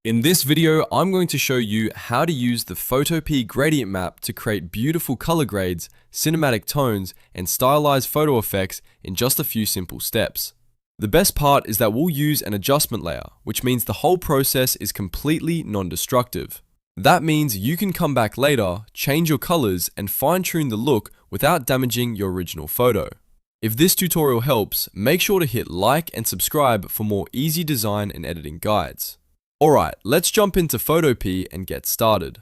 In this video, I'm going to show you how to use the Photopea Gradient Map to create beautiful color grades, cinematic tones, and stylized photo effects in just a few simple steps. The best part is that we'll use an adjustment layer, which means the whole process is completely non-destructive. That means you can come back later, change your colors, and fine-tune the look without damaging your original photo. If this tutorial helps, make sure to hit like and subscribe for more easy design and editing guides. Alright, let's jump into Photopea and get started.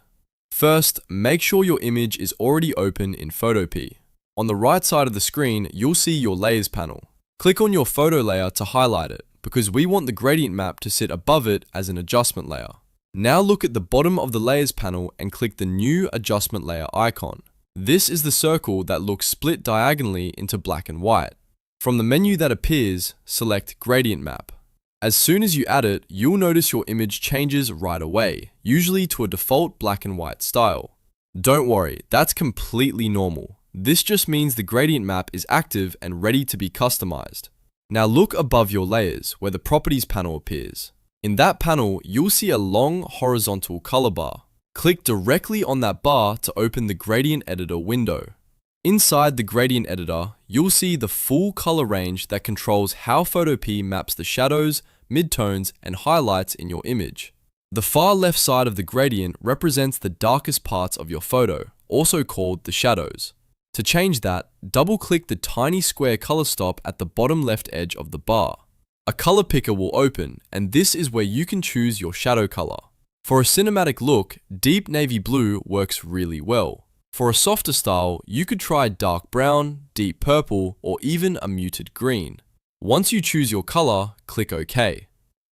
First, make sure your image is already open in Photopea. On the right side of the screen, you'll see your Layers panel. Click on your photo layer to highlight it, because we want the gradient map to sit above it as an adjustment layer. Now look at the bottom of the Layers panel and click the new adjustment layer icon. This is the circle that looks split diagonally into black and white. From the menu that appears, select Gradient Map. As soon as you add it, you'll notice your image changes right away, usually to a default black and white style. Don't worry, that's completely normal. This just means the gradient map is active and ready to be customized. Now look above your layers, where the Properties panel appears. In that panel, you'll see a long horizontal color bar. Click directly on that bar to open the Gradient Editor window. Inside the Gradient Editor, you'll see the full color range that controls how Photopea maps the shadows, midtones, and highlights in your image. The far left side of the gradient represents the darkest parts of your photo, also called the shadows. To change that, double-click the tiny square color stop at the bottom left edge of the bar. A color picker will open, and this is where you can choose your shadow color. For a cinematic look, deep navy blue works really well. For a softer style, you could try dark brown, deep purple, or even a muted green. Once you choose your color, click OK.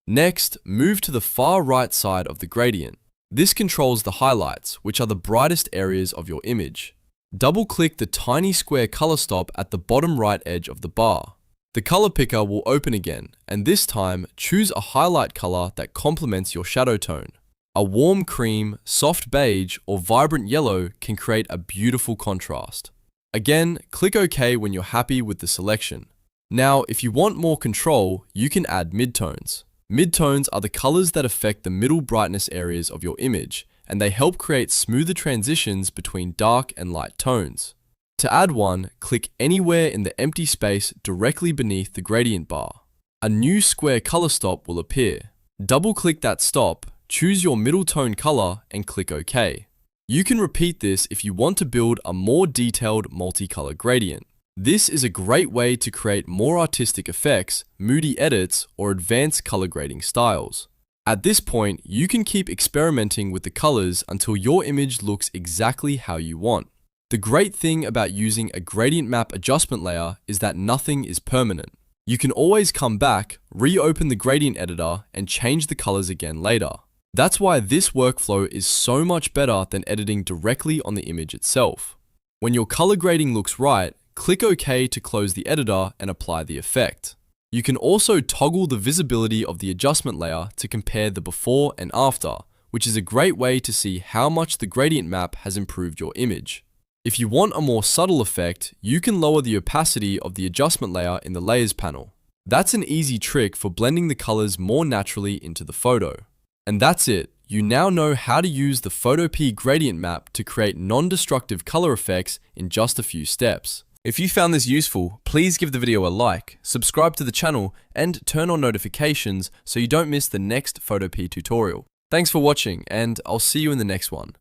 Next, move to the far right side of the gradient. This controls the highlights, which are the brightest areas of your image. Double-click the tiny square color stop at the bottom right edge of the bar. The color picker will open again, and this time, choose a highlight color that complements your shadow tone. A warm cream, soft beige, or vibrant yellow can create a beautiful contrast. Again, click OK when you're happy with the selection. Now, if you want more control, you can add midtones. Midtones are the colors that affect the middle brightness areas of your image, and they help create smoother transitions between dark and light tones. To add one, click anywhere in the empty space directly beneath the gradient bar. A new square color stop will appear. Double-click that stop, choose your middle tone color, and click OK. You can repeat this if you want to build a more detailed multicolor gradient. This is a great way to create more artistic effects, moody edits, or advanced color grading styles. At this point, you can keep experimenting with the colors until your image looks exactly how you want. The great thing about using a gradient map adjustment layer is that nothing is permanent. You can always come back, reopen the gradient editor, and change the colors again later. That's why this workflow is so much better than editing directly on the image itself. When your color grading looks right, click OK to close the editor and apply the effect. You can also toggle the visibility of the adjustment layer to compare the before and after, which is a great way to see how much the gradient map has improved your image. If you want a more subtle effect, you can lower the opacity of the adjustment layer in the Layers panel. That's an easy trick for blending the colors more naturally into the photo. And that's it. You now know how to use the Photopea Gradient Map to create non-destructive color effects in just a few steps. If you found this useful, please give the video a like, subscribe to the channel, and turn on notifications so you don't miss the next Photopea tutorial. Thanks for watching, and I'll see you in the next one.